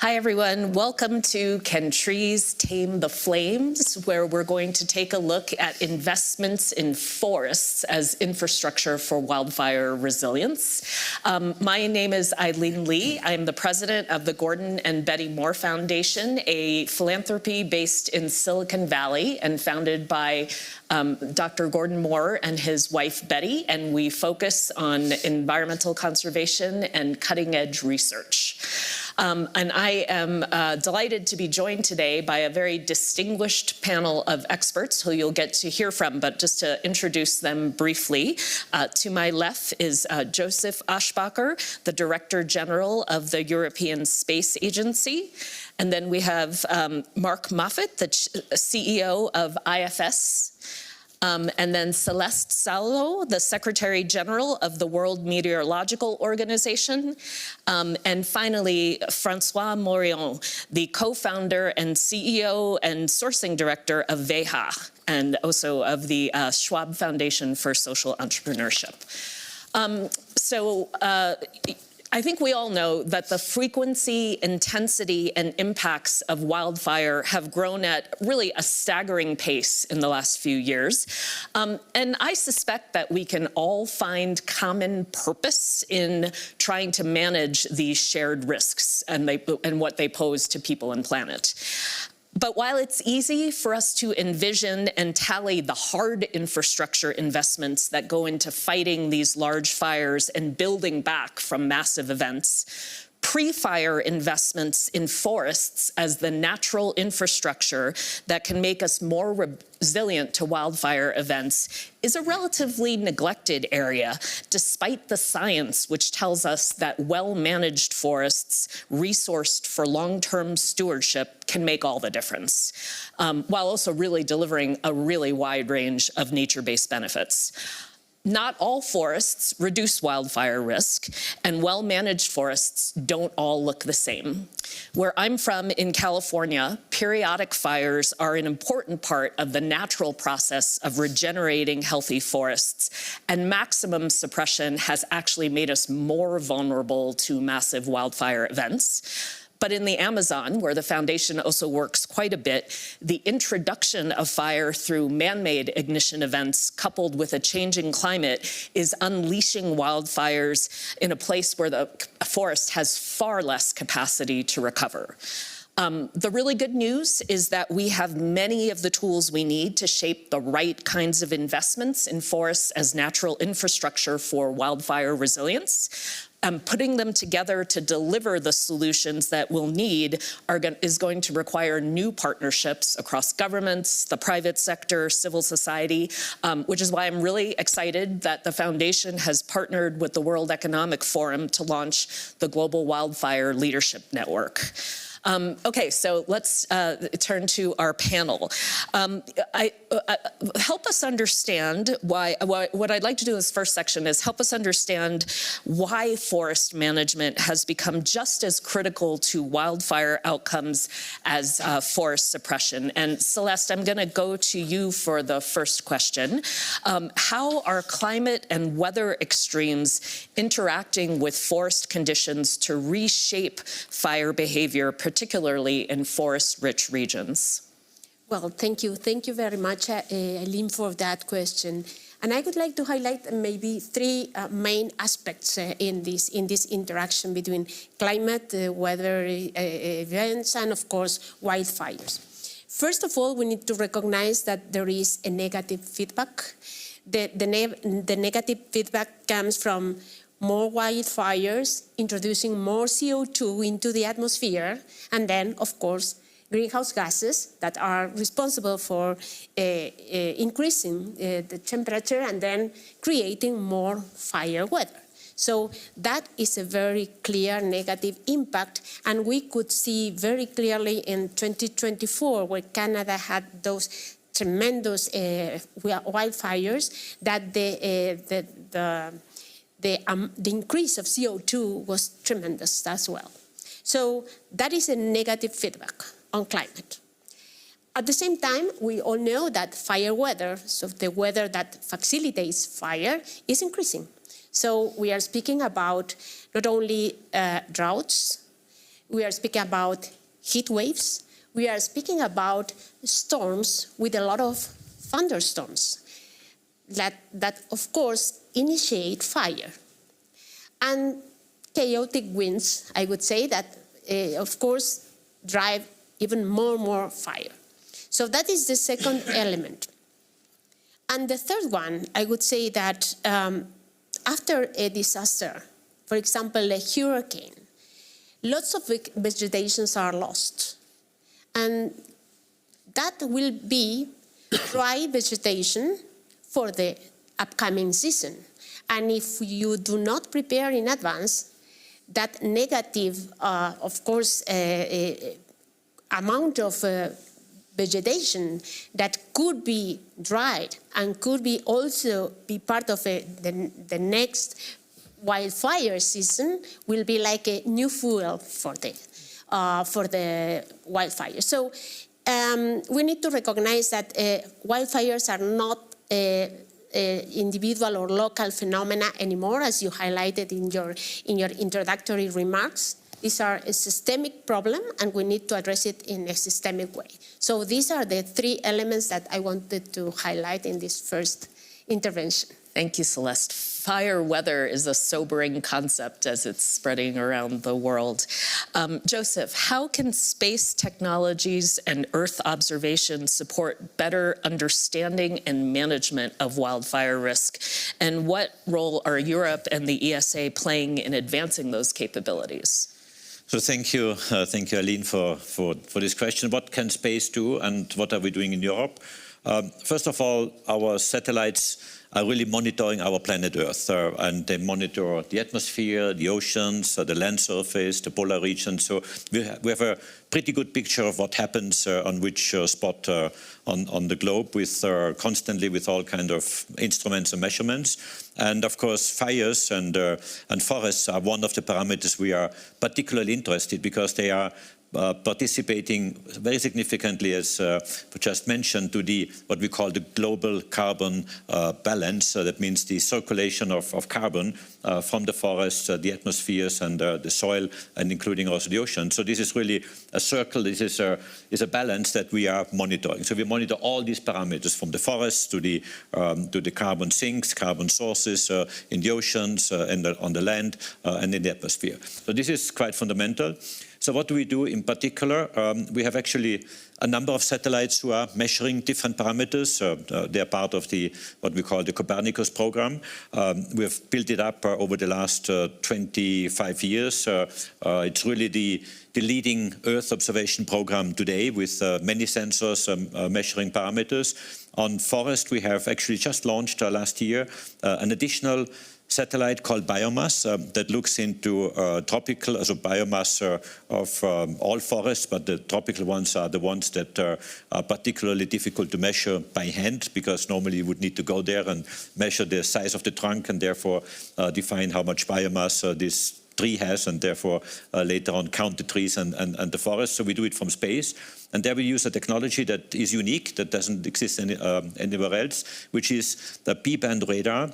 Hi, everyone. Welcome to Can Trees Tame the Flames, where we're going to take a look at investments in forests as infrastructure for wildfire resilience. My name is Eileen Lee. I'm the president of the Gordon and Betty Moore Foundation, a philanthropy based in Silicon Valley and founded by Dr. Gordon Moore and his wife, Betty, and we focus on environmental conservation and cutting-edge research. And I am delighted to be joined today by a very distinguished panel of experts who you'll get to hear from, but just to introduce them briefly. To my left is Joseph Aschbacher, the Director General of the European Space Agency. And then we have Mark Moffat, the CEO of IFS. And then Celeste Saulo, the Secretary General of the World Meteorological Organization. And finally, Francois Morion, the co-founder and CEO and sourcing director of VEHA, and also of the Schwab Foundation for Social Entrepreneurship. I think we all know that the frequency, intensity, and impacts of wildfire have grown at really a staggering pace in the last few years. And I suspect that we can all find common purpose in trying to manage these shared risks and what they pose to people and planet. But while it's easy for us to envision and tally the hard infrastructure investments that go into fighting these large fires and building back from massive events, pre-fire investments in forests as the natural infrastructure that can make us more resilient to wildfire events is a relatively neglected area, despite the science which tells us that well-managed forests, resourced for long-term stewardship, can make all the difference, while also really delivering a really wide range of nature-based benefits. Not all forests reduce wildfire risk, and well-managed forests don't all look the same. Where I'm from in California, periodic fires are an important part of the natural process of regenerating healthy forests, and maximum suppression has actually made us more vulnerable to massive wildfire events. But in the Amazon, where the foundation also works quite a bit, the introduction of fire through man-made ignition events coupled with a changing climate is unleashing wildfires in a place where the forest has far less capacity to recover. The really good news is that we have many of the tools we need to shape the right kinds of investments in forests as natural infrastructure for wildfire resilience. Putting them together to deliver the solutions that we'll need is going to require new partnerships across governments, the private sector, civil society, which is why I'm really excited that the foundation has partnered with the World Economic Forum to launch the Global Wildfire Leadership Network. Okay, so let's turn to our panel. Help us understand what I'd like to do in this first section is help us understand why forest management has become just as critical to wildfire outcomes as forest suppression. And Celeste, I'm gonna go to you for the first question. How are climate and weather extremes interacting with forest conditions to reshape fire behavior, particularly in forest-rich regions? Well, thank you. Thank you very much, Eileen, for that question. And I would like to highlight maybe three main aspects in this interaction between climate, weather events, and of course, wildfires. First of all, we need to recognize that there is a negative feedback. The negative feedback comes from more wildfires, introducing more CO2 into the atmosphere, and then, of course, greenhouse gases that are responsible for increasing the temperature and then creating more fire weather. So that is a very clear negative impact, and we could see very clearly in 2024, where Canada had those tremendous wildfires, that the increase of CO2 was tremendous as well. So that is a negative feedback on climate. At the same time, we all know that fire weather, so the weather that facilitates fire, is increasing. So we are speaking about not only droughts, we are speaking about heat waves. We are speaking about storms with a lot of thunderstorms that of course, initiate fire. And chaotic winds, I would say, that, of course, drive even more fire. So that is the second element. And the third one, I would say that after a disaster, for example, a hurricane, lots of vegetations are lost. And that will be dry vegetation for the upcoming season. And if you do not prepare in advance, that negative, of course, amount of vegetation that could be dried and could be also be part of the next wildfire season will be like a new fuel for the wildfire. So we need to recognize that wildfires are not individual or local phenomena anymore, as you highlighted in your introductory remarks. These are a systemic problem, and we need to address it in a systemic way. So these are the three elements that I wanted to highlight in this first intervention. Thank you, Celeste. Fire weather is a sobering concept as it's spreading around the world. Joseph, how can space technologies and Earth observation support better understanding and management of wildfire risk? And what role are Europe and the ESA playing in advancing those capabilities? So thank you, Aline, for this question. What can space do, and what are we doing in Europe? First of all, our satellites are really monitoring our planet Earth, and they monitor the atmosphere, the oceans, the land surface, the polar regions. So we have a pretty good picture of what happens on which spot on the globe, with constantly with all kind of instruments and measurements. And of course, fires and forests are one of the parameters we are particularly interested, because they are participating very significantly, as just mentioned, to what we call the global carbon balance. That means the circulation of carbon from the forests, the atmospheres, and the soil, and including also the ocean. So this is really a circle. This is a balance that we are monitoring. So we monitor all these parameters, from the forests to the carbon sinks, carbon sources in the oceans, and on the land, and in the atmosphere. So this is quite fundamental. So what do we do in particular? We have actually a number of satellites who are measuring different parameters. They're part of what we call the Copernicus program. We have built it up over the last 25 years. It's really the leading Earth observation program today, with many sensors measuring parameters. On forest, we have actually just launched last year an additional satellite called Biomass that looks into tropical, also biomass of all forests, but the tropical ones are the ones that are particularly difficult to measure by hand, because normally you would need to go there and measure the size of the trunk, and therefore define how much biomass this tree has, and therefore later on count the trees and the forest. So we do it from space. And there we use a technology that is unique, that doesn't exist anywhere else, which is the P-band radar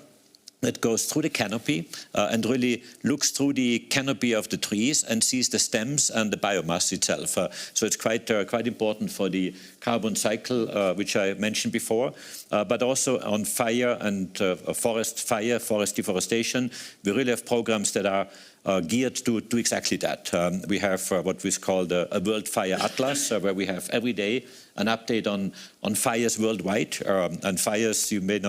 that goes through the canopy and really looks through the canopy of the trees and sees the stems and the biomass itself. So it's quite important for the carbon cycle, which I mentioned before, but also on fire and forest deforestation. We really have programs that are geared to exactly that. We have what we call a World Fire Atlas, where we have every day an update on fires worldwide. And fires, you may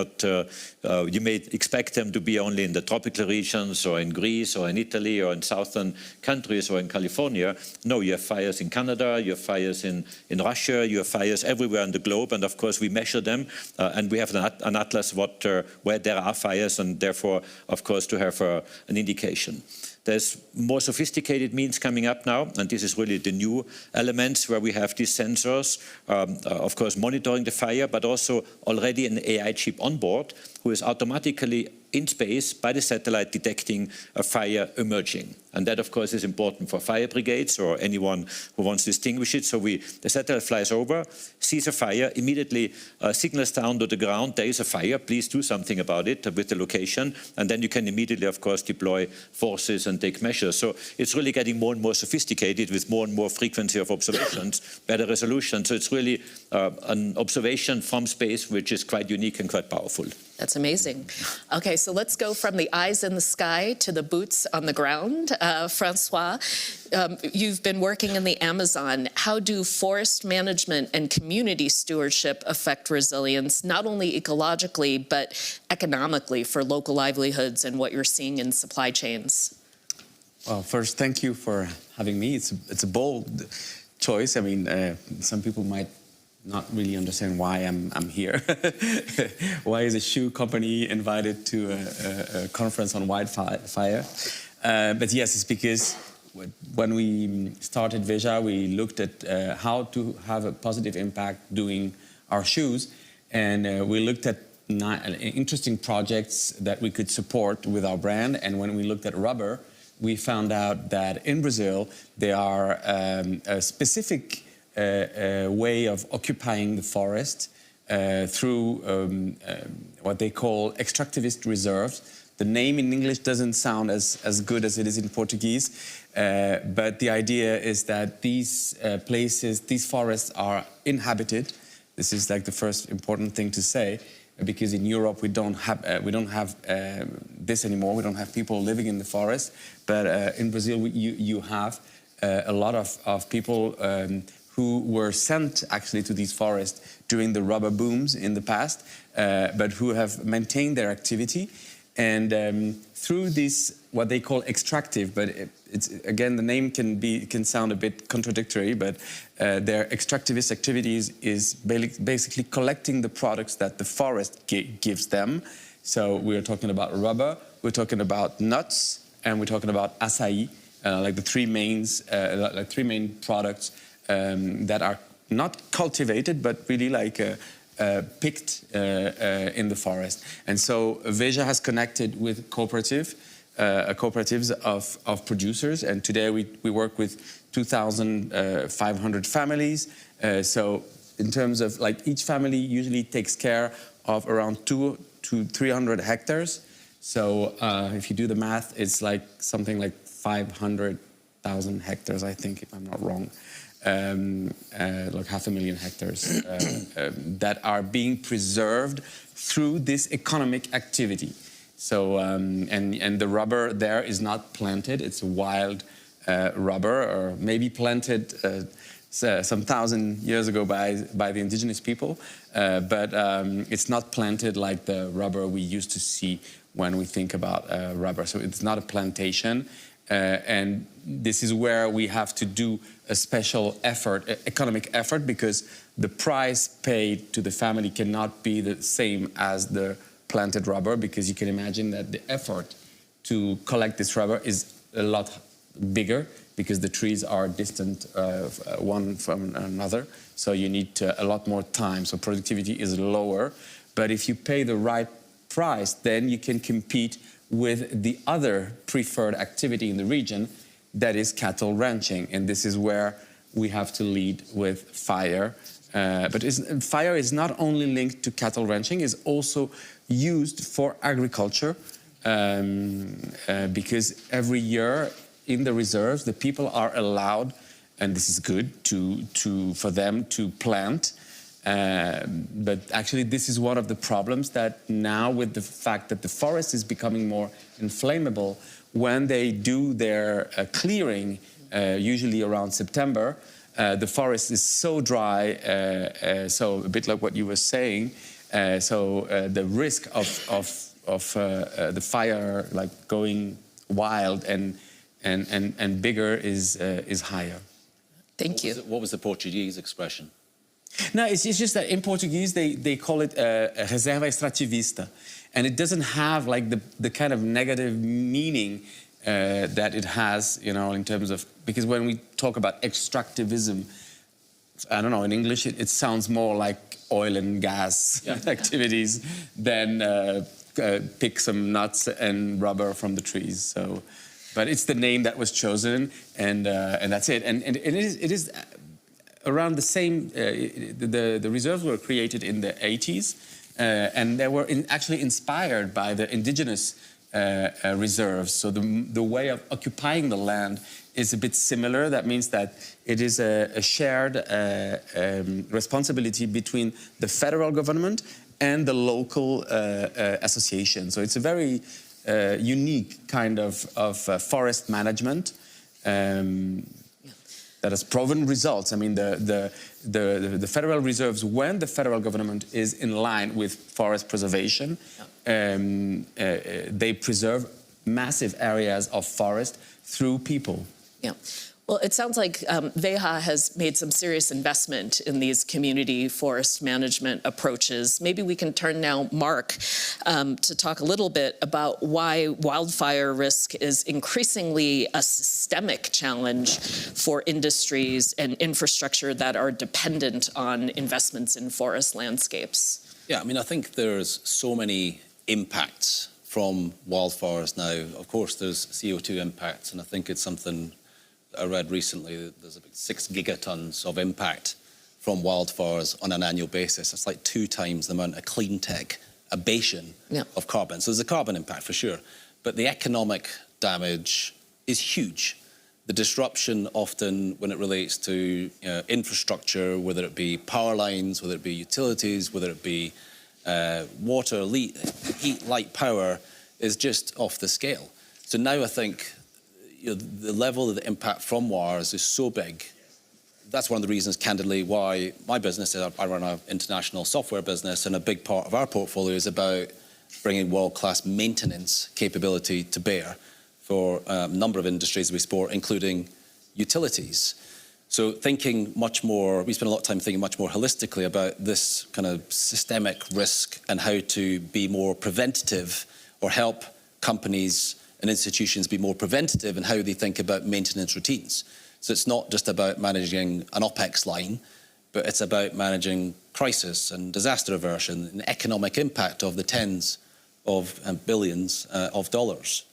expect them to be only in the tropical regions, or in Greece, or in Italy, or in southern countries, or in California. No, you have fires in Canada, you have fires in Russia, you have fires everywhere on the globe, and of course we measure them, and we have an atlas where there are fires, and therefore, of course, to have an indication. There's more sophisticated means coming up now, and this is really the new elements where we have these sensors, of course, monitoring the fire, but also already an AI chip on board, who is automatically in space by the satellite detecting a fire emerging. And that, of course, is important for fire brigades or anyone who wants to extinguish it. So the satellite flies over, sees a fire, immediately signals down to the ground, there is a fire, please do something about it with the location. And then you can immediately, of course, deploy forces and take measures. So it's really getting more and more sophisticated with more and more frequency of observations, better resolution. So it's really an observation from space, which is quite unique and quite powerful. That's amazing. Okay, so let's go from the eyes in the sky to the boots on the ground. Francois, you've been working in the Amazon. How do forest management and community stewardship affect resilience, not only ecologically, but economically for local livelihoods and what you're seeing in supply chains? Well, first, thank you for having me. It's a bold choice. I mean, some people might not really understand why I'm here. Why is a shoe company invited to a conference on wildfire? But yes, it's because when we started Veja, we looked at how to have a positive impact doing our shoes. And we looked at interesting projects that we could support with our brand. And when we looked at rubber, we found out that in Brazil, there are a specific way of occupying the forest through what they call extractivist reserves. The name in English doesn't sound as good as it is in Portuguese, but the idea is that these places, these forests are inhabited. This is like the first important thing to say, because in Europe we don't have this anymore. We don't have people living in the forest, but in Brazil you have a lot of people who were sent actually to these forests during the rubber booms in the past, but who have maintained their activity. And through this, what they call extractive, but it's again, the name can sound a bit contradictory, but their extractivist activities is basically collecting the products that the forest gives them. So we're talking about rubber, we're talking about nuts, and we're talking about acai, like the three main products that are not cultivated, but really like picked in the forest. And so Veja has connected with cooperatives of producers, and today we work with 2,500 families. So in terms of like each family usually takes care of around 200 to 300 hectares. So if you do the math, it's like something like 500,000 hectares, I think, if I'm not wrong. Like 500,000 hectares that are being preserved through this economic activity. So and the rubber there is not planted; it's wild rubber, or maybe planted some 1,000 years ago by the indigenous people, but it's not planted like the rubber we used to see when we think about rubber. So it's not a plantation. And this is where we have to do a special effort, economic effort, because the price paid to the family cannot be the same as the planted rubber, because you can imagine that the effort to collect this rubber is a lot bigger, because the trees are distant one from another. So you need a lot more time. So productivity is lower. But if you pay the right price, then you can compete with the other preferred activity in the region, that is cattle ranching. And this is where we have to lead with fire. But fire is not only linked to cattle ranching, it's also used for agriculture, because every year in the reserves, the people are allowed, and this is good, for them to plant. But actually, this is one of the problems that now, with the fact that the forest is becoming more inflammable, when they do their clearing, usually around September, the forest is so dry, so a bit like what you were saying, so the risk of the fire like going wild and bigger is higher. Thank you. What was the Portuguese expression? No, it's just that in Portuguese they call it reserva extrativista, and it doesn't have like the kind of negative meaning that it has, you know, in terms of, because when we talk about extractivism, I don't know, in English it sounds more like oil and gas activities than pick some nuts and rubber from the trees. So, but it's the name that was chosen, and that's it. And it is around the same. The reserves were created in the 80s, and they were actually inspired by the indigenous reserves. So the way of occupying the land is a bit similar. That means that it is a shared responsibility between the federal government and the local association. So it's a very unique kind of forest management that has proven results. I mean, the federal reserves, when the federal government is in line with forest preservation, they preserve massive areas of forest through people. Yeah. Well, it sounds like VEHA has made some serious investment in these community forest management approaches. Maybe we can turn now, Mark, to talk a little bit about why wildfire risk is increasingly a systemic challenge for industries and infrastructure that are dependent on investments in forest landscapes. Yeah, I mean, I think there's so many impacts from wildfires now. Of course, there's CO2 impacts, and I think it's something I read recently that there's about 6 gigatons of impact from wildfires on an annual basis. It's like 2 times the amount of clean tech abasion of carbon. So there's a carbon impact for sure. But the economic damage is huge. The disruption often when it relates to infrastructure, whether it be power lines, whether it be utilities, whether it be water, heat, light, power, is just off the scale. So now I think the level of the impact from wires is so big. That's one of the reasons, candidly, why my business, I run an international software business, and a big part of our portfolio is about bringing world-class maintenance capability to bear for a number of industries we support, including utilities. So thinking much more, we spend a lot of time thinking much more holistically about this kind of systemic risk and how to be more preventative or help companies and institutions be more preventative in how they think about maintenance routines. So it's not just about managing an OPEX line, but it's about managing crisis and disaster aversion and the economic impact of the tens of billions of dollars.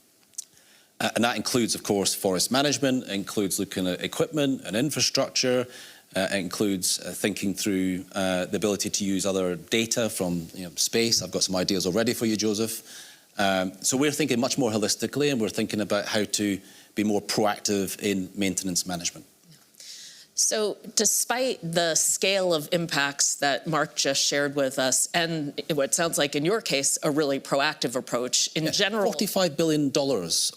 And that includes, of course, forest management, includes looking at equipment and infrastructure, includes thinking through the ability to use other data from space. I've got some ideas already for you, Joseph. So we're thinking much more holistically, and we're thinking about how to be more proactive in maintenance management. So despite the scale of impacts that Mark just shared with us, and what sounds like in your case, a really proactive approach, in general... $45 billion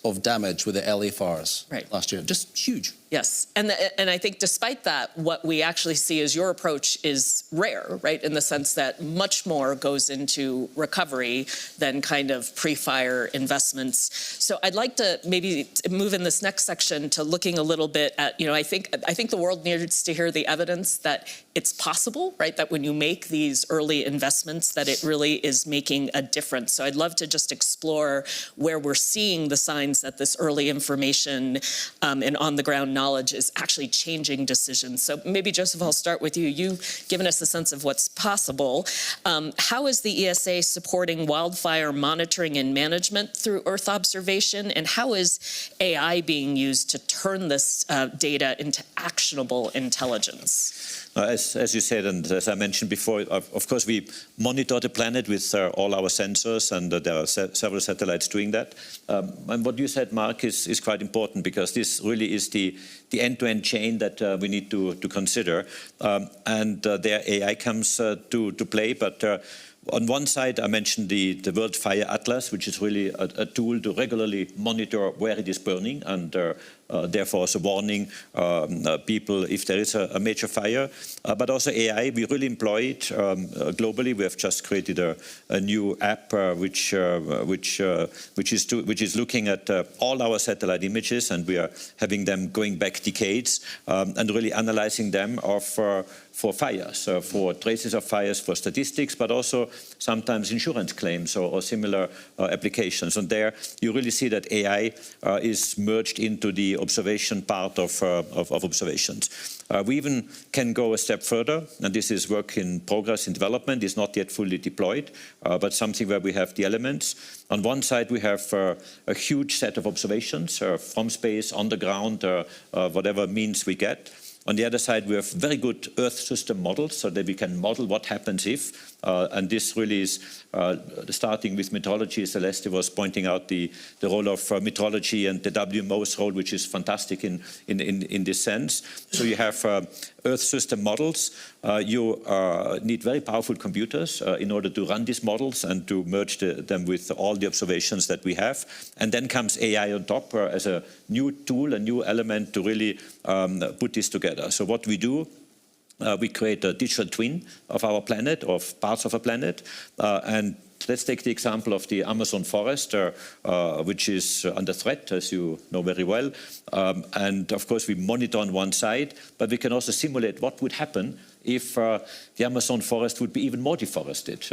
of damage with the LA fires last year, just huge. Yes, and I think despite that, what we actually see as your approach is rare, right? In the sense that much more goes into recovery than kind of pre-fire investments. So I'd like to maybe move in this next section to looking a little bit at, I think the world needs to hear the evidence that it's possible, right? That when you make these early investments, that it really is making a difference. So I'd love to just explore where we're seeing the signs that this early information and on-the-ground knowledge is actually changing decisions. So maybe, Joseph, I'll start with you. You've given us a sense of what's possible. How is the ESA supporting wildfire monitoring and management through Earth observation? And how is AI being used to turn this data into actionable intelligence? As you said, and as I mentioned before, of course, we monitor the planet with all our sensors, and there are several satellites doing that. And what you said, Mark, is quite important, because this really is the end-to-end chain that we need to consider. And there AI comes to play, but on one side, I mentioned the World Fire Atlas, which is really a tool to regularly monitor where it is burning, and therefore also warning people if there is a major fire. But also AI, we really employ it globally. We have just created a new app which is looking at all our satellite images, and we are having them going back decades and really analyzing them for fires, for traces of fires, for statistics, but also also sometimes insurance claims or similar applications. And there you really see that AI is merged into the observation part of observations. We even can go a step further, and this is work in progress in development. It's not yet fully deployed, but something where we have the elements. On one side, we have a huge set of observations from space, on the ground, whatever means we get. On the other side, we have very good Earth system models so that we can model what happens if. And this really is starting with meteorology. Celeste was pointing out the role of meteorology and the WMO's role, which is fantastic in this sense. So you have Earth system models. You need very powerful computers in order to run these models and to merge them with all the observations that we have. And then comes AI on top as a new tool, a new element to really put this together. So what we do, we create a digital twin of our planet, of parts of a planet, and let's take the example of the Amazon forest, which is under threat, as you know very well. And of course, we monitor on one side, but we can also simulate what would happen if the Amazon forest would be even more deforested.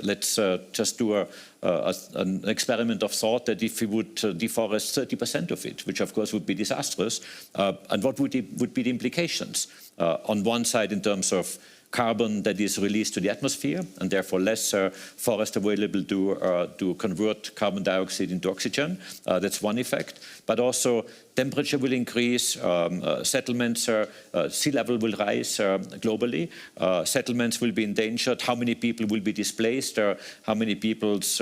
Let's just do an experiment of thought that if we would deforest 30% of it, which of course would be disastrous, and what would be the implications? On one side, in terms of carbon that is released to the atmosphere, and therefore less forest available to convert carbon dioxide into oxygen. That's one effect. But also temperature will increase, settlements, sea level will rise globally, settlements will be endangered, how many people will be displaced, how many people's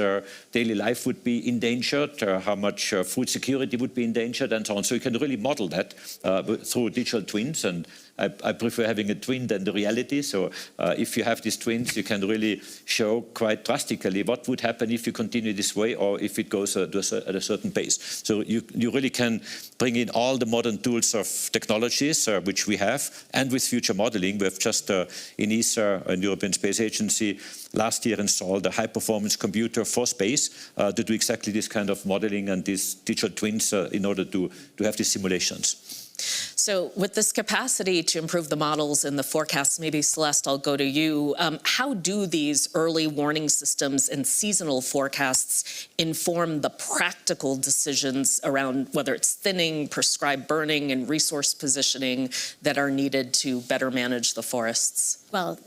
daily life would be endangered, how much food security would be endangered, and so on. So you can really model that through digital twins, and I prefer having a twin than the reality. So if you have these twins, you can really show quite drastically what would happen if you continue this way or if it goes at a certain pace. So you really can bring in all the modern tools of technologies which we have, and with future modeling. We have just in ESA, in European Space Agency, last year installed a high-performance computer for space to do exactly this kind of modeling and these digital twins in order to have these simulations. So with this capacity to improve the models and the forecasts, maybe Celeste, I'll go to you. How do these early warning systems and seasonal forecasts inform the practical decisions around whether it's thinning, prescribed burning, and resource positioning that are needed to better manage the forests? Well,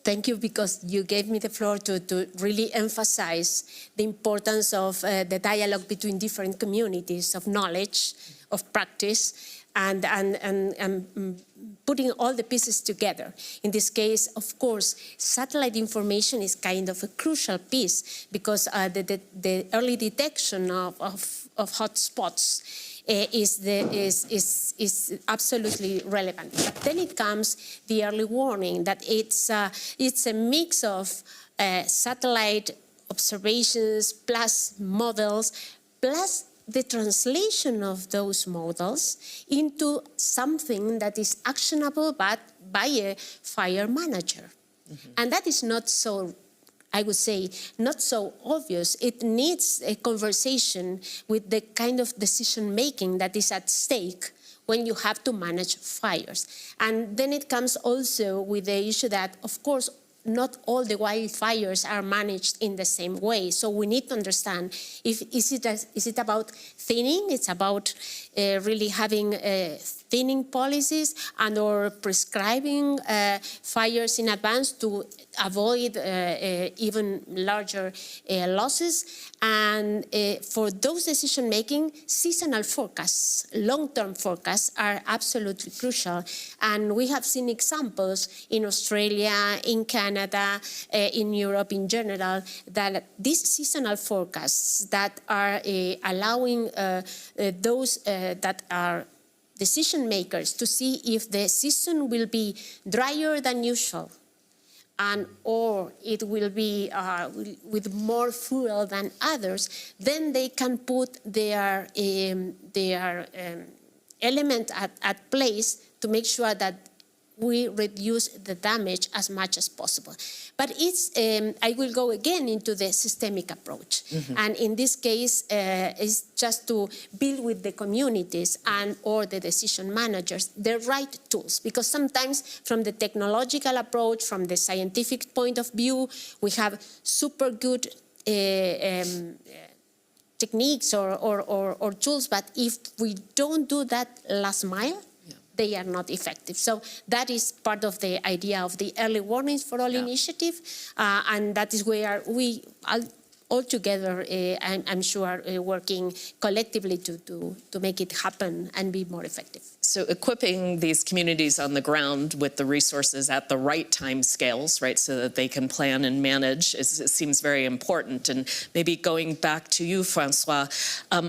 thank you, because you gave me the floor to really emphasize the importance of the dialogue between different communities of knowledge, of practice, and putting all the pieces together. In this case, of course, satellite information is kind of a crucial piece, because the early detection of hotspots is absolutely relevant. But then it comes the early warning, that it's a mix of satellite observations plus models plus the translation of those models into something that is actionable but by a fire manager. Mm-hmm. And that is not so, I would say, not so obvious. It needs a conversation with the kind of decision-making that is at stake when you have to manage fires. And then it comes also with the issue that, of course, not all the wildfires are managed in the same way. So we need to understand, is it about thinning? It's about really having thinning policies and or prescribing fires in advance to avoid even larger losses. And for those decision-making, seasonal forecasts, long-term forecasts are absolutely crucial. And we have seen examples in Australia, in Canada, in Europe in general, that these seasonal forecasts that are allowing those that are decision makers to see if the season will be drier than usual, and or it will be with more fuel than others, then they can put their element at place to make sure that we reduce the damage as much as possible. But I will go again into the systemic approach. And in this case, it's just to build with the communities and or the decision managers the right tools. Because sometimes from the technological approach, from the scientific point of view, we have super good techniques or tools, but if we don't do that last mile, they are not effective. So that is part of the idea of the Early Warnings for All initiative, and that is where we all together, I'm sure, working collectively to make it happen and be more effective. So equipping these communities on the ground with the resources at the right time scales, right, so that they can plan and manage, it seems very important. And maybe going back to you, Francois,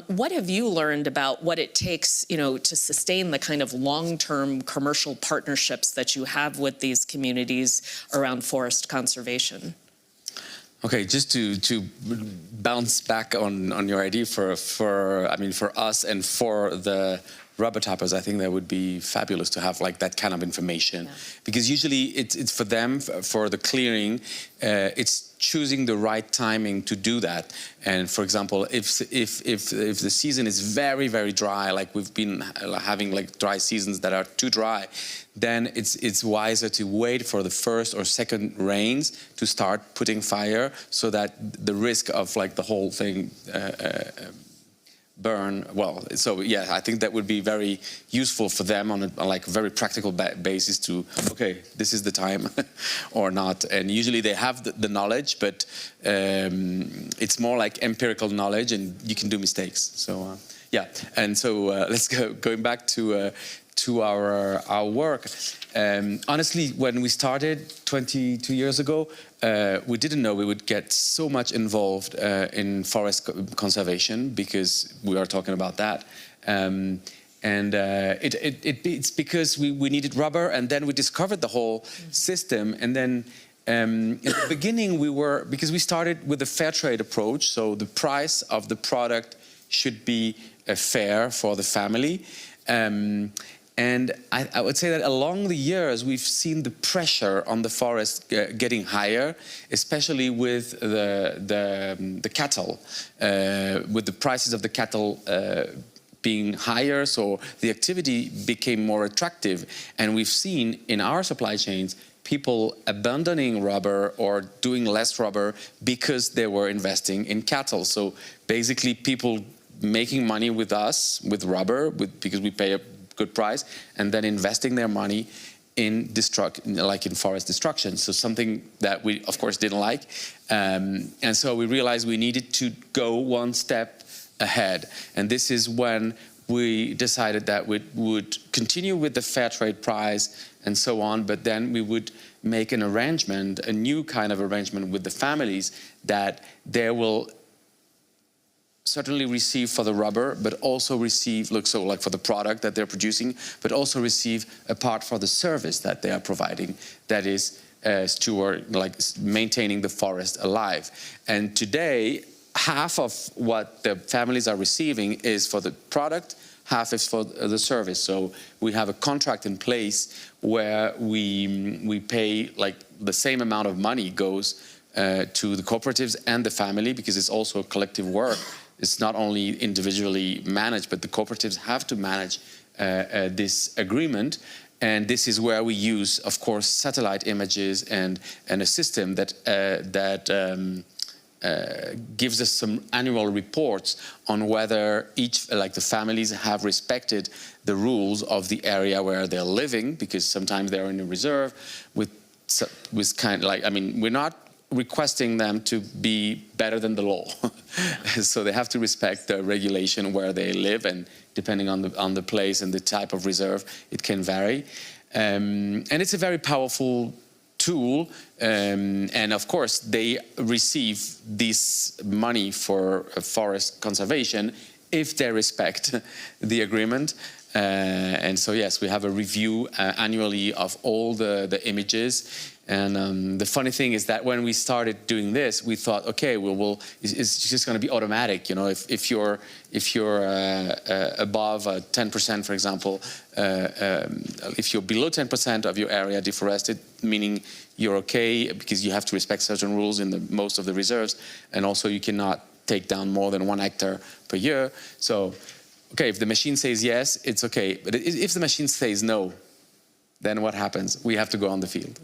what have you learned about what it takes, to sustain the kind of long-term commercial partnerships that you have with these communities around forest conservation? Okay, just to bounce back on your idea for us and for the rubber tappers, I think that would be fabulous to have like that kind of information, because usually it's for them, for the clearing, it's choosing the right timing to do that. And for example, if the season is very, very dry, like we've been having like dry seasons that are too dry, then it's wiser to wait for the first or second rains to start putting fire, so that the risk of like the whole thing burn. Well, so yeah, I think that would be very useful for them on a very practical basis to, okay, this is the time or not. And usually they have the knowledge, but it's more like empirical knowledge, and you can do mistakes. So yeah, and so let's going back to our work. Honestly, when we started 22 years ago, we didn't know we would get so much involved in forest conservation, because we are talking about that. It's because we needed rubber, and then we discovered the whole system. And then in the beginning, because we started with a fair trade approach, so the price of the product should be fair for the family. And I would say that along the years, we've seen the pressure on the forest getting higher, especially with the cattle, with the prices of the cattle being higher, so the activity became more attractive. And we've seen in our supply chains people abandoning rubber or doing less rubber because they were investing in cattle. So basically people making money with us, with rubber, because we pay a good price, and then investing their money in forest destruction. So something that we, of course, didn't like. And so we realized we needed to go one step ahead. And this is when we decided that we would continue with the fair trade price and so on, but then we would make an arrangement, a new kind of arrangement with the families, that they will certainly receive for the rubber, but also receive, for the product that they're producing, but also receive a part for the service that they are providing, that is maintaining the forest alive. And today, half of what the families are receiving is for the product, half is for the service. So we have a contract in place where we pay the same amount of money goes to the cooperatives and the family, because it's also a collective work. It's not only individually managed, but the cooperatives have to manage this agreement. And this is where we use, of course, satellite images and a system that gives us some annual reports on whether the families have respected the rules of the area where they're living, because sometimes they're in a reserve with we're not requesting them to be better than the law. So they have to respect the regulation where they live, and depending on the place and the type of reserve, it can vary. And it's a very powerful tool, and of course they receive this money for forest conservation if they respect the agreement. And so, yes, we have a review annually of all the images. And the funny thing is that when we started doing this, we thought, okay, well it's just going to be automatic. You know, if you're above 10%, for example, if you're below 10% of your area deforested, meaning you're okay because you have to respect certain rules in most of the reserves, and also you cannot take down more than 1 hectare per year. So, okay, if the machine says yes, it's okay. But if the machine says no, then what happens? We have to go on the field.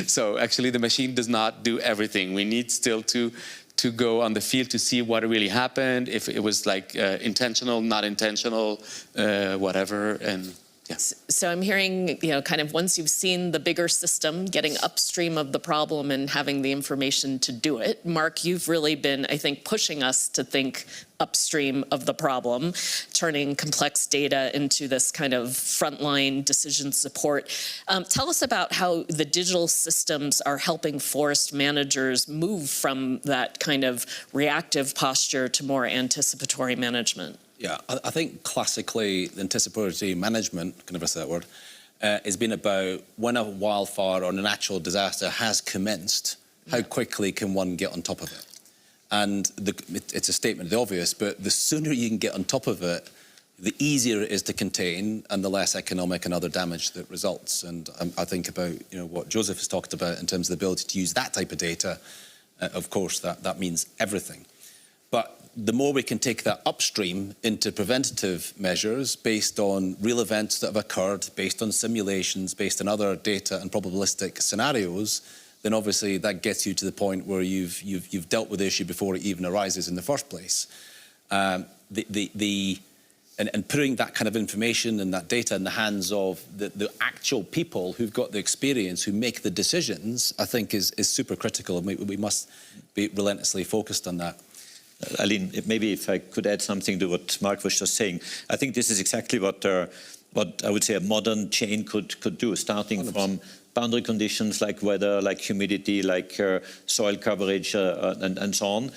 So actually the machine does not do everything. We need still to go on the field to see what really happened, if it was like intentional, not intentional, whatever. And yeah. So I'm hearing, kind of once you've seen the bigger system, getting upstream of the problem and having the information to do it. Mark, you've really been, I think, pushing us to think upstream of the problem, turning complex data into this kind of frontline decision support. Tell us about how the digital systems are helping forest managers move from that kind of reactive posture to more anticipatory management. Yeah, I think classically the anticipatory management, can I say that word, has been about when a wildfire or a natural disaster has commenced, how quickly can one get on top of it? And it's a statement of the obvious, but the sooner you can get on top of it, the easier it is to contain and the less economic and other damage that results. And I think about what Joseph has talked about in terms of the ability to use that type of data. Of course, that means everything. But the more we can take that upstream into preventative measures based on real events that have occurred, based on simulations, based on other data and probabilistic scenarios, then obviously that gets you to the point where you've dealt with the issue before it even arises in the first place. And putting that kind of information and that data in the hands of the actual people who've got the experience, who make the decisions, I think is super critical, and we must be relentlessly focused on that. Aline, maybe if I could add something to what Mark was just saying. I think this is exactly what I would say a modern chain could do, starting 100%. From boundary conditions like weather, like humidity, like soil coverage, and so on,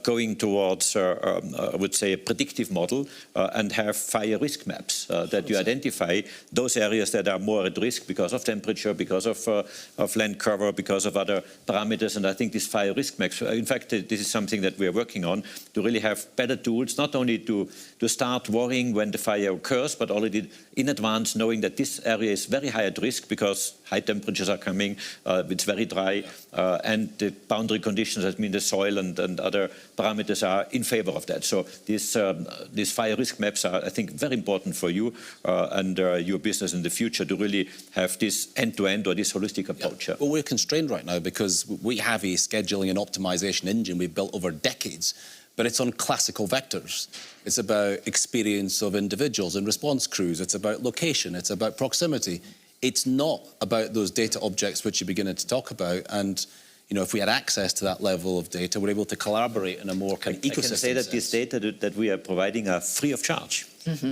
going towards, I would say, a predictive model and have fire risk maps that you identify those areas that are more at risk because of temperature, because of land cover, because of other parameters. And I think this fire risk maps, in fact, this is something that we are working on to really have better tools, not only to start worrying when the fire occurs, but already in advance knowing that this area is very high at risk because high temperatures are coming, it's very dry, and the boundary conditions, that mean the soil and other parameters are in favor of that. So these fire risk maps are, I think, very important for you and your business in the future to really have this end-to-end or this holistic approach. Yeah. Well, we're constrained right now because we have a scheduling and optimization engine we've built over decades, but it's on classical vectors. It's about experience of individuals and response crews. It's about location. It's about proximity. It's not about those data objects which you're beginning to talk about. And if we had access to that level of data, we're able to collaborate in a more kind of ecosystem. I can say that this data that we are providing are free of charge,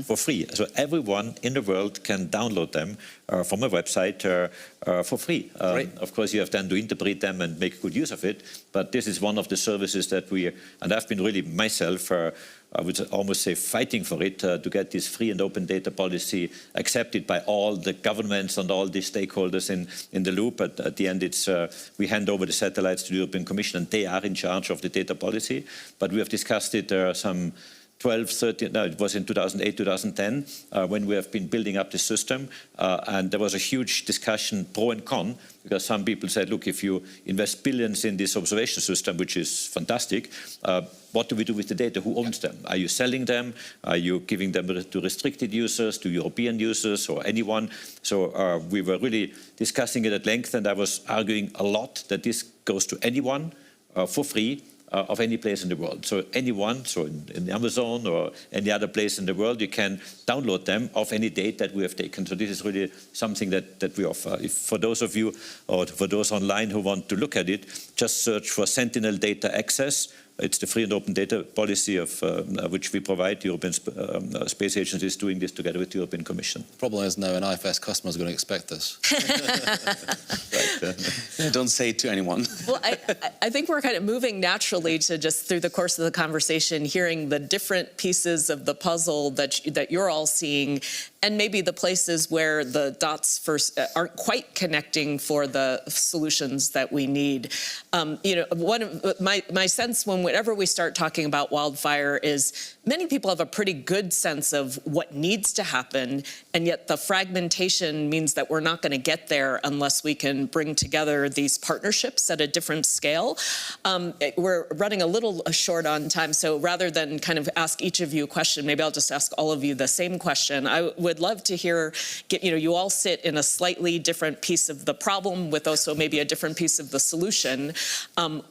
for free. So everyone in the world can download them from a website for free. Of course, you have then to interpret them and make good use of it. But this is one of the services that and I've been really myself, I would almost say fighting for it to get this free and open data policy accepted by all the governments and all the stakeholders in the loop. But at the end, we hand over the satellites to the European Commission, and they are in charge of the data policy. But we have discussed it some 12, 13, no, it was in 2008, 2010, when we have been building up the system. And there was a huge discussion, pro and con, because some people said, look, if you invest billions in this observation system, which is fantastic, what do we do with the data? Who owns them? Are you selling them? Are you giving them to restricted users, to European users, or anyone? So we were really discussing it at length, and I was arguing a lot that this goes to anyone for free, of any place in the world. So anyone, so in the Amazon or any other place in the world, you can download them of any date that we have taken. So this is really something that we offer. If for those of you or for those online who want to look at it, just search for Sentinel Data Access It's the free and open data policy of which we provide. The European Space Agency is doing this together with the European Commission. The problem is now an IFS customer is going to expect this. Don't say it to anyone. Well, I think we're kind of moving naturally to just through the course of the conversation, hearing the different pieces of the puzzle that you're all seeing, and maybe the places where the dots first aren't quite connecting for the solutions that we need. One of my sense whenever we start talking about wildfire is many people have a pretty good sense of what needs to happen, and yet the fragmentation means that we're not going to get there unless we can bring together these partnerships at a different scale. We're running a little short on time, so rather than kind of ask each of you a question, maybe I'll just ask all of you the same question. I would love to hear, you all sit in a slightly different piece of the problem with also maybe a different piece of the solution.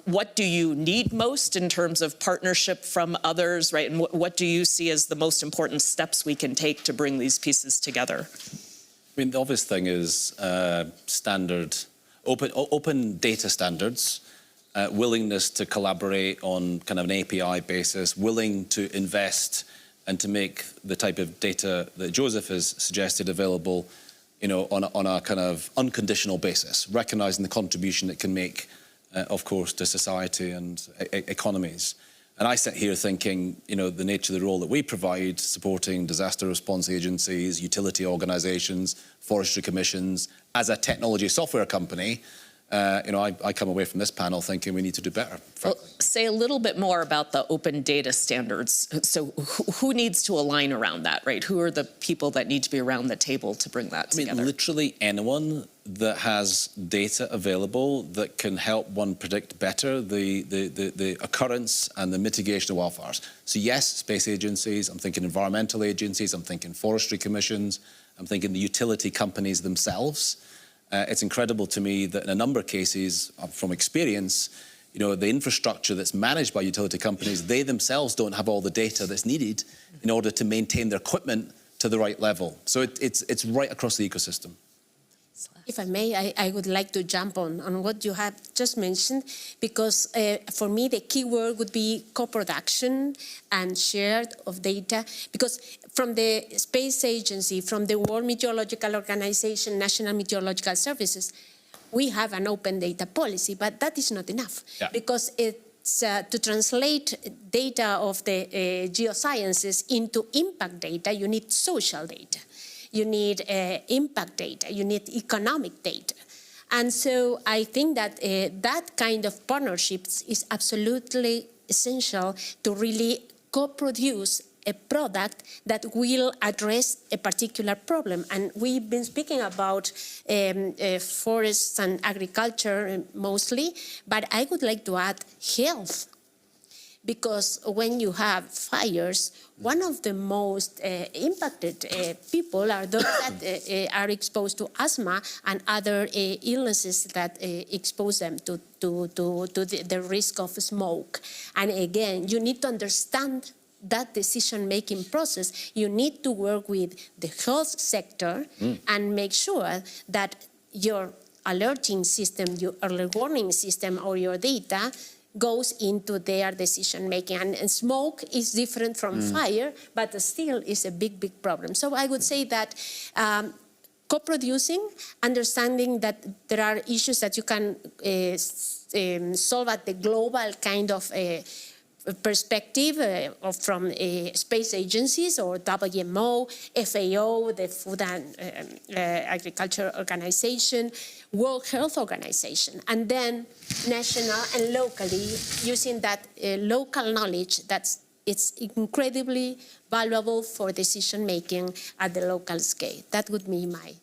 What do you need most in terms of partnership from others, right? And what do you see as the most important steps we can take to bring these pieces together? I mean, the obvious thing is open data standards, willingness to collaborate on kind of an API basis, willing to invest and to make the type of data that Joseph has suggested available, on a kind of unconditional basis, recognizing the contribution it can make, of course, to society and economies. And I sit here thinking, the nature of the role that we provide, supporting disaster response agencies, utility organizations, forestry commissions, as a technology software company, I come away from this panel thinking we need to do better. Well, say a little bit more about the open data standards. So who needs to align around that, right? Who are the people that need to be around the table to bring that together? I mean, literally anyone that has data available that can help one predict better the occurrence and the mitigation of wildfires. So yes, space agencies, I'm thinking environmental agencies, I'm thinking forestry commissions, I'm thinking the utility companies themselves. It's incredible to me that in a number of cases, from experience, the infrastructure that's managed by utility companies, they themselves don't have all the data that's needed in order to maintain their equipment to the right level. So it's right across the ecosystem. If I may, I would like to jump on what you have just mentioned, because for me the key word would be co-production and shared of data, because from the Space Agency, from the World Meteorological Organization, National Meteorological Services, we have an open data policy, but that is not enough, because it's to translate data of the geosciences into impact data, you need social data. You need impact data, you need economic data. And so I think that that kind of partnerships is absolutely essential to really co-produce a product that will address a particular problem. And we've been speaking about forests and agriculture mostly, but I would like to add health. Because when you have fires, one of the most impacted people are those that are exposed to asthma and other illnesses that expose them to the risk of smoke. And again, you need to understand that decision-making process. You need to work with the health sector and make sure that your alerting system, your early warning system, or your data goes into their decision-making. And smoke is different from fire, but still is a big, big problem. So I would say that co-producing, understanding that there are issues that you can solve at the global kind of perspective from space agencies or WMO, FAO, the Food and Agriculture Organization, World Health Organization, and then national and locally using that local knowledge it's incredibly valuable for decision making at the local scale. That would be my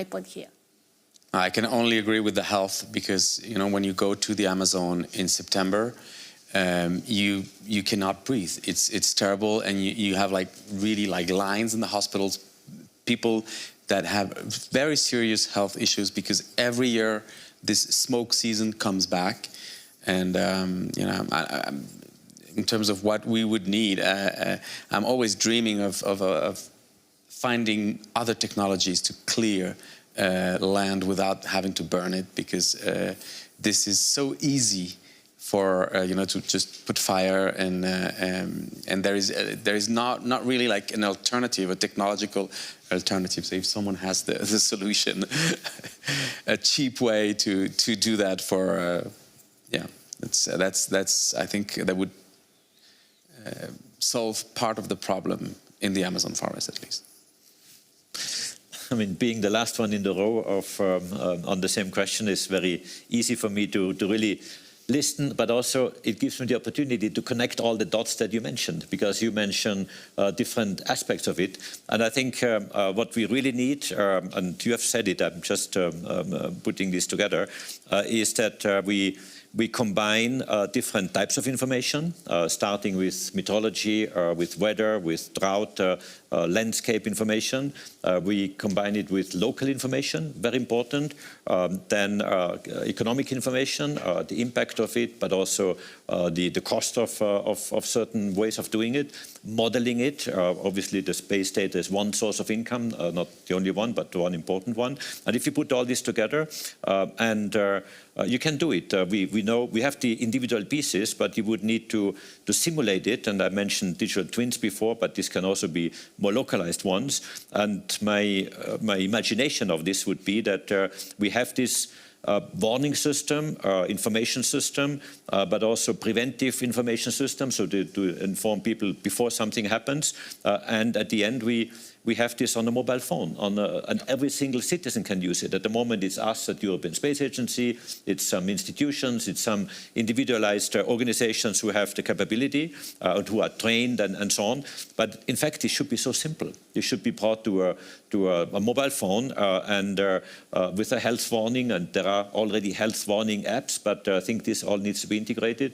point here. I can only agree with the health, because when you go to the Amazon in September, you cannot breathe. It's terrible, and you have really lines in the hospitals, people that have very serious health issues, because every year this smoke season comes back, and in terms of what we would need, I'm always dreaming of finding other technologies to clear land without having to burn it, because this is so easy for to just put fire and there is not really like an alternative, a technological alternative. So if someone has the solution, a cheap way to do that for that's I think that would solve part of the problem in the Amazon forest at least. I mean, being the last one in the row of on the same question is very easy for me to really listen, but also it gives me the opportunity to connect all the dots that you mentioned, because you mentioned different aspects of it. And I think what we really need, and you have said it, I'm just putting this together, is that we combine different types of information, starting with meteorology, with weather, with drought, landscape information. We combine it with local information, very important. Then economic information, the impact of it, but also the cost of certain ways of doing it. Modeling it, obviously the space data is one source of income, not the only one, but one important one. And if you put all this together, you can do it. We know we have the individual pieces, but you would need to simulate it. And I mentioned digital twins before, but this can also be more localized ones. And my imagination of this would be that we have this warning system, information system, but also preventive information system, so to inform people before something happens. And at the end, we have this on a mobile phone, and every single citizen can use it. At the moment, it's us at the European Space Agency, it's some institutions, it's some individualized organizations who have the capability, and who are trained and so on. But in fact, it should be so simple. It should be brought to a mobile phone and with a health warning, and there are already health warning apps, but I think this all needs to be integrated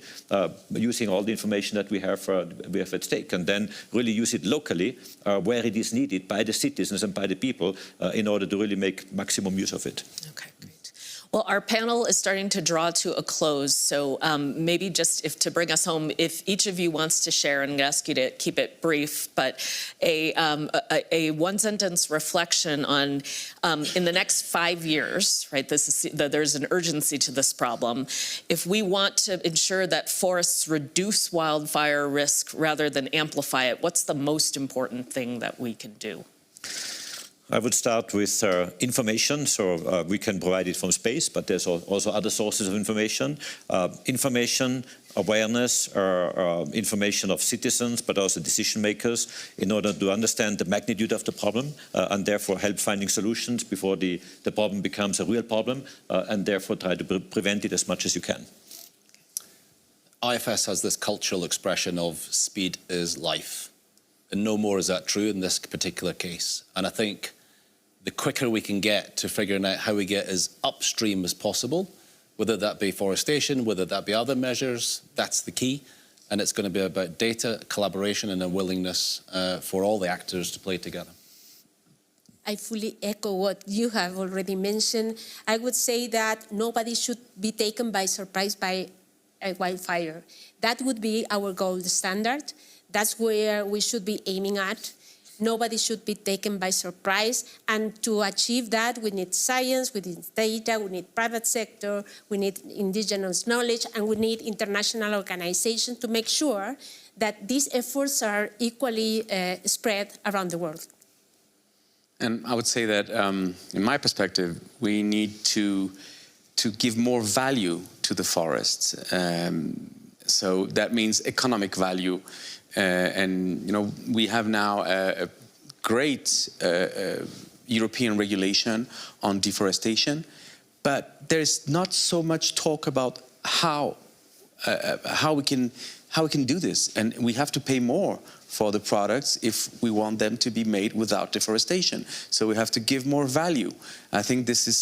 using all the information that we have at stake, and then really use it locally where it is needed by the citizens and by the people in order to really make maximum use of it. Okay, great. Well, our panel is starting to draw to a close, so maybe just to bring us home, if each of you wants to share, and ask you to keep it brief, but a one-sentence reflection on in the next 5 years, right? There's an urgency to this problem. If we want to ensure that forests reduce wildfire risk rather than amplify it, what's the most important thing that we can do? I would start with information, so we can provide it from space, but there's also other sources of information. Information, awareness, information of citizens, but also decision makers, in order to understand the magnitude of the problem and therefore help finding solutions before the problem becomes a real problem, and therefore try to prevent it as much as you can. IFS has this cultural expression of speed is life. And no more is that true in this particular case. And I think the quicker we can get to figuring out how we get as upstream as possible, whether that be forestation, whether that be other measures, that's the key. And it's going to be about data, collaboration, and a willingness for all the actors to play together. I fully echo what you have already mentioned. I would say that nobody should be taken by surprise by a wildfire. That would be our gold standard. That's where we should be aiming at. Nobody should be taken by surprise. And to achieve that, we need science, we need data, we need private sector, we need indigenous knowledge, and we need international organizations to make sure that these efforts are equally spread around the world. And I would say that, in my perspective, we need to give more value to the forests. So that means economic value. And we have now a great European regulation on deforestation, but there's not so much talk about how we can do this, and we have to pay more for the products if we want them to be made without deforestation. So we have to give more value. I think this is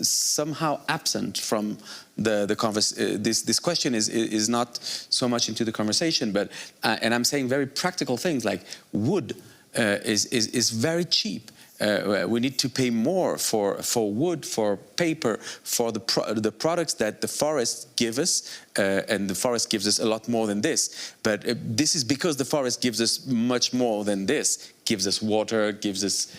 somehow absent from the conversation. This question is not so much into the conversation, but and I'm saying very practical things like wood is very cheap. We need to pay more for wood, for paper, for the products that the forests give us, and the forest gives us a lot more than this. But this is because the forest gives us much more than this. Gives us water, gives us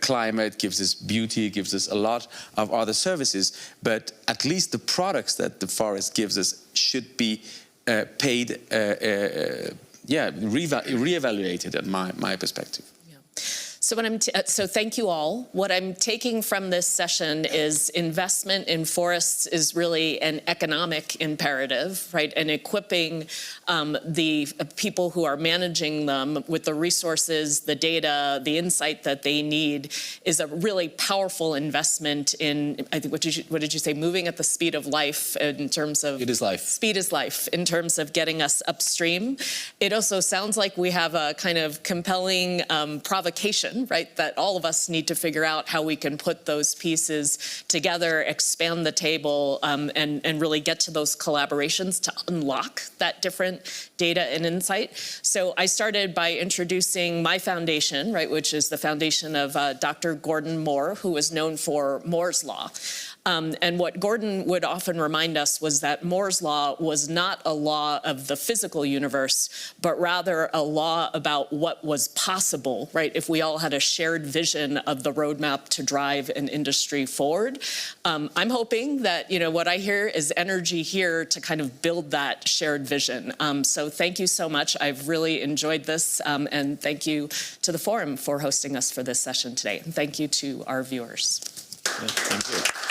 climate, gives us beauty, gives us a lot of other services. But at least the products that the forest gives us should be paid, reevaluated, in my perspective. So thank you all. What I'm taking from this session is investment in forests is really an economic imperative, right? And equipping the people who are managing them with the resources, the data, the insight that they need is a really powerful investment in, I think, what did you say, moving at the speed of life in terms of... Speed is life. Speed is life in terms of getting us upstream. It also sounds like we have a kind of compelling provocation, right, that all of us need to figure out how we can put those pieces together, expand the table, and really get to those collaborations to unlock that different data and insight. So I started by introducing my foundation, right, which is the foundation of Dr. Gordon Moore, who is known for Moore's Law. And what Gordon would often remind us was that Moore's Law was not a law of the physical universe, but rather a law about what was possible, right, if we all had a shared vision of the roadmap to drive an industry forward. I'm hoping that, what I hear is energy here to kind of build that shared vision. So thank you so much. I've really enjoyed this, and thank you to the forum for hosting us for this session today. And thank you to our viewers. Yes, thank you.